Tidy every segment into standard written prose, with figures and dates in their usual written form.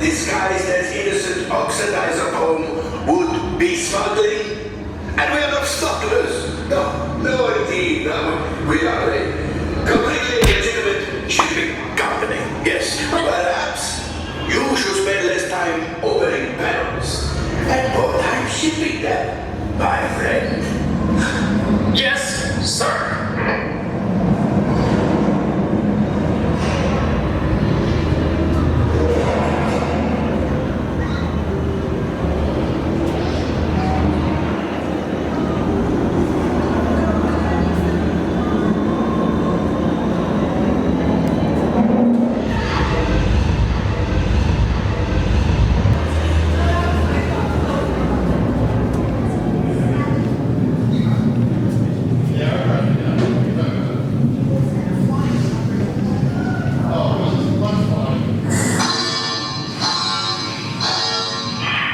disguised as innocent oxidizer foam would be smuggling. And we are not smugglers. No, indeed. No, we are a completely legitimate shipping company. Yes, perhaps you should spend less time opening barrels and more time shipping them, my friend. Yes, sir.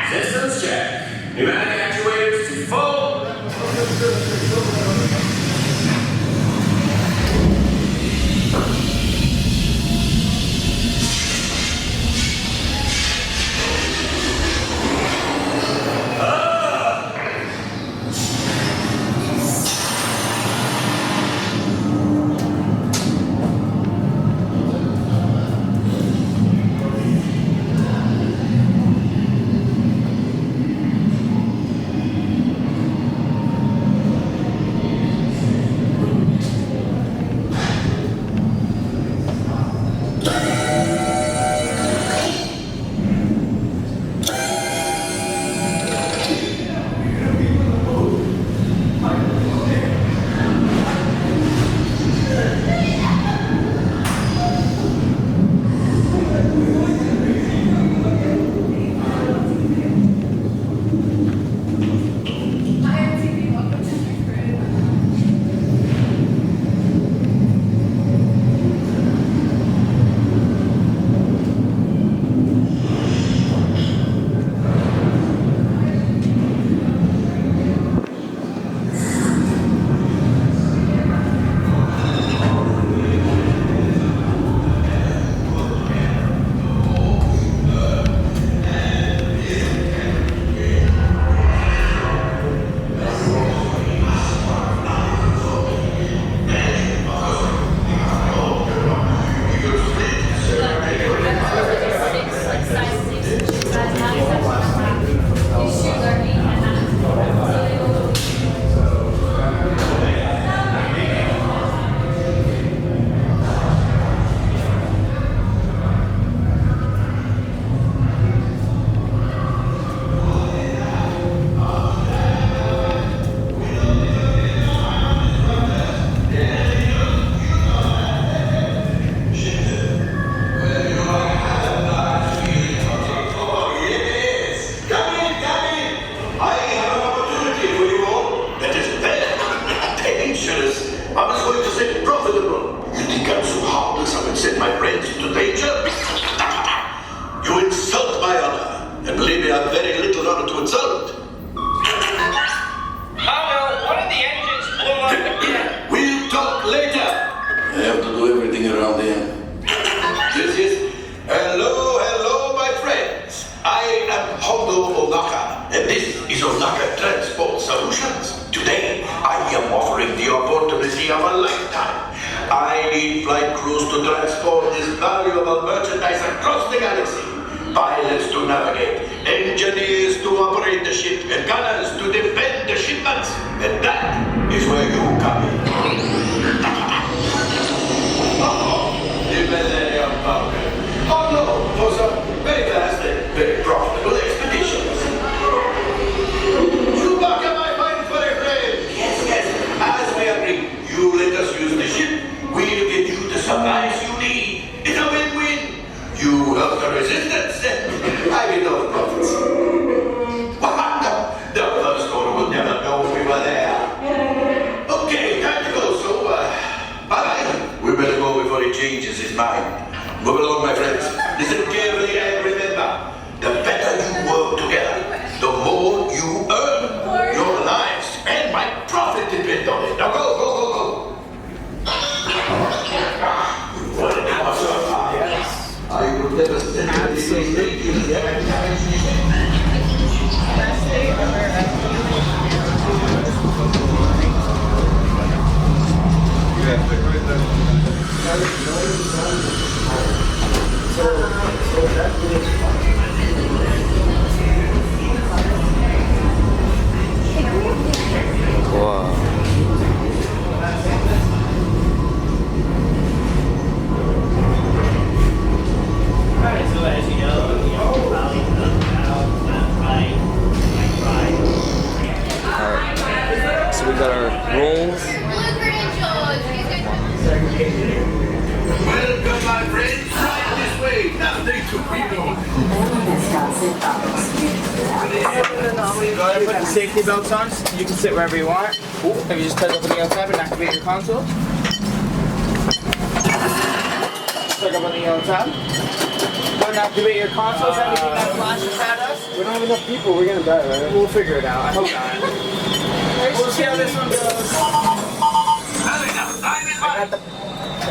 Systems check. Pneumatic actuators to full. Millennium Falcon. Oh no, for some very fast and very profitable expeditions. Chewbacca, my fine furry friend. Yes, as we agreed, you let us use the ship, we'll get you the supplies you need. It's a win-win. You help the resistance, and I get all the profits. The first order will never know we were there. Okay, time to go, so bye-bye. We better go before he changes his mind. Move along, my friends. Listen carefully and remember, the better you work together, the more you earn. Your lives and my profit depend on it. Now go. What an awesome. I will never send Absolutely, yeah. 와. So as you know, probably Alright. So we got our rolls. Welcome, my friends. Right this way. Nothing to fear. Go ahead and put the safety belts on. You can sit wherever you want. If you just touch up on the outside and activate your console. Touch up on the outside. Go and activate your consoles. Anything that flashes at us. We don't have enough people, we're gonna die, right? We'll figure it out. I hope not. We'll see how this one goes.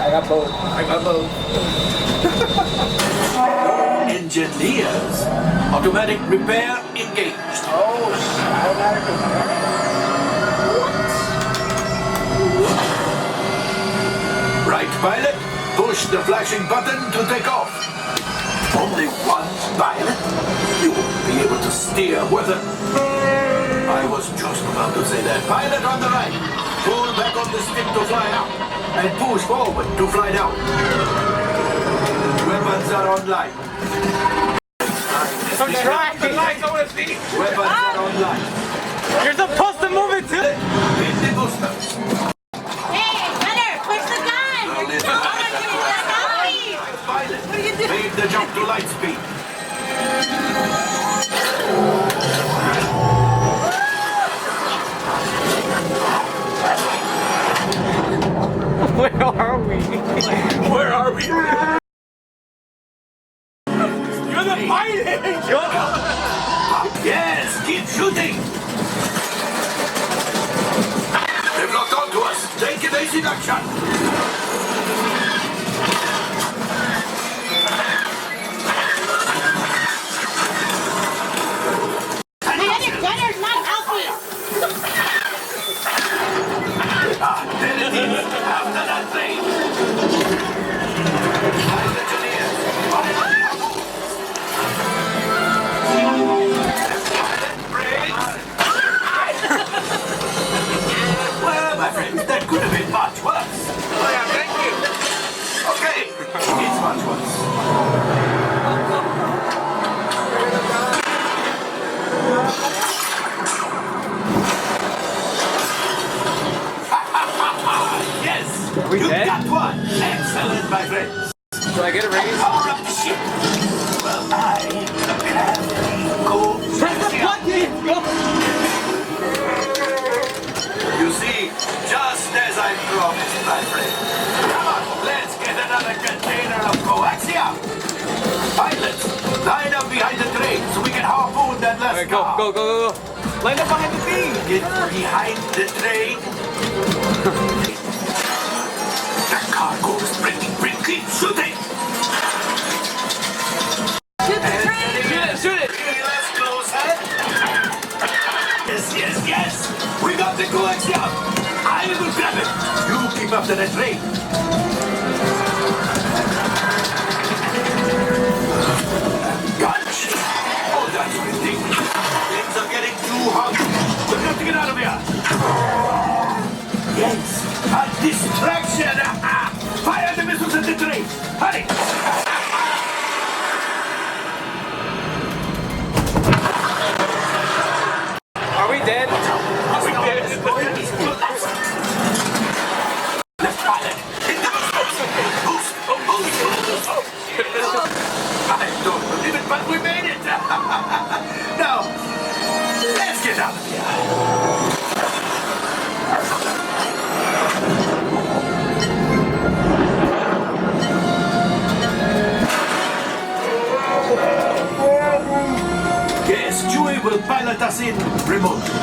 I got both. I got both. Engineers. Automatic repair engaged. Oh, automatic repair. Right, pilot. Push the flashing button to take off. Only one pilot? You won't be able to steer with it. I was just about to say that. Pilot on the right. Pull back on the stick to fly out. And push forward to fly down. Weapons are online. I'm trying. The lights, I want to see. Weapons are online. You're supposed to move it too. Hit the booster. Hey, Gunner, push the gun! Oh my goodness, Pilot, What are you doing? make the jump to light speed. Where are we? Where are we? You're the pilot! Yes, keep shooting. They've locked onto us. Take evasive action. Gunner's not helping! There it is. After that plane. Pilot engineers. Well, my friends, that could have been much worse. Oh yeah, thank you. Okay, it's much worse. Yes, we you dead? got one. Excellent, my friends. Do I get a raise? Power up the ship. Well, I can go. Press the button! You see, just as I promised, my friend. Come on, let's get another container of coaxium. Pilots, line up behind the train so we can harpoon that last Alright, go, car. go, go, go. Line up behind the thing. Get behind the train. The cargo is breaking. Keep shooting. Shoot the And train! Shoot it, shoot it. really less closer. Yes, yes, yes. We got the coaxium. I will grab it. You keep after the train. Gotcha. Oh, that's ridiculous. Things are getting too hot. We've got to get out of here. Yes, a distraction. Fire the missiles at the train. Hurry. Are we dead? We dead. Let's pilot. Hit the boost. I don't believe it, but we made it. Now, let's get out of here. Yes, Chewie will pilot us in remotely.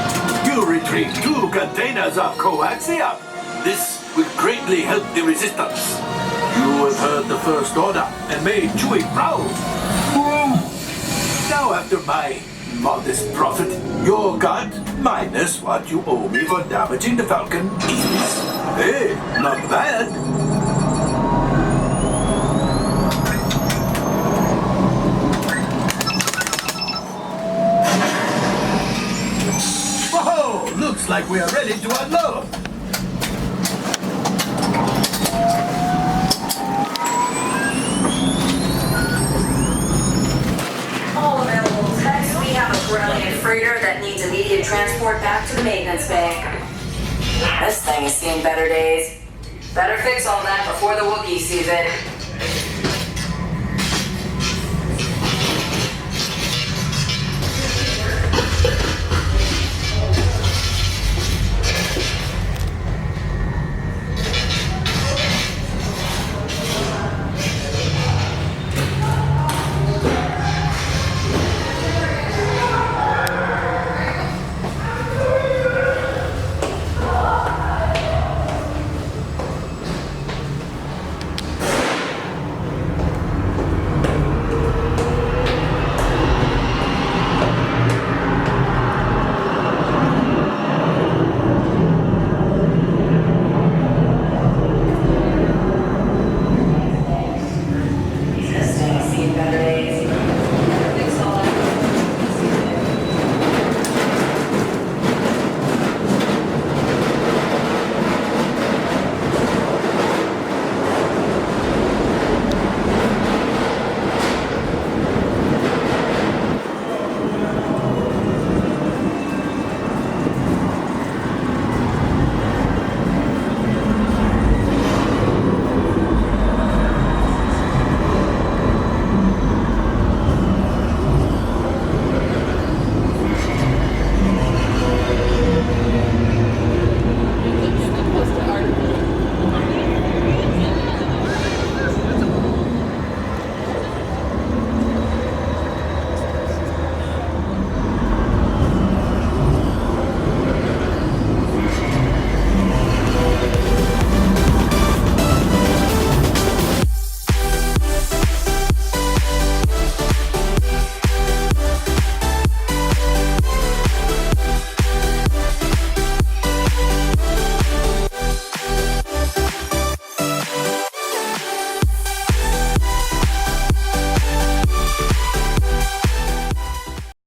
You retrieve 2 containers of coaxium. This will greatly help the resistance. You have heard the First Order and made Chewie proud. of my modest profit. Your cut minus what you owe me for damaging the Falcon is, hey, not bad. Whoa! Looks like we are ready to unload. All available text. We have a brilliant freighter that needs immediate transport back to the maintenance bay. This thing has seen better days. Better fix all that before the Wookiee sees it.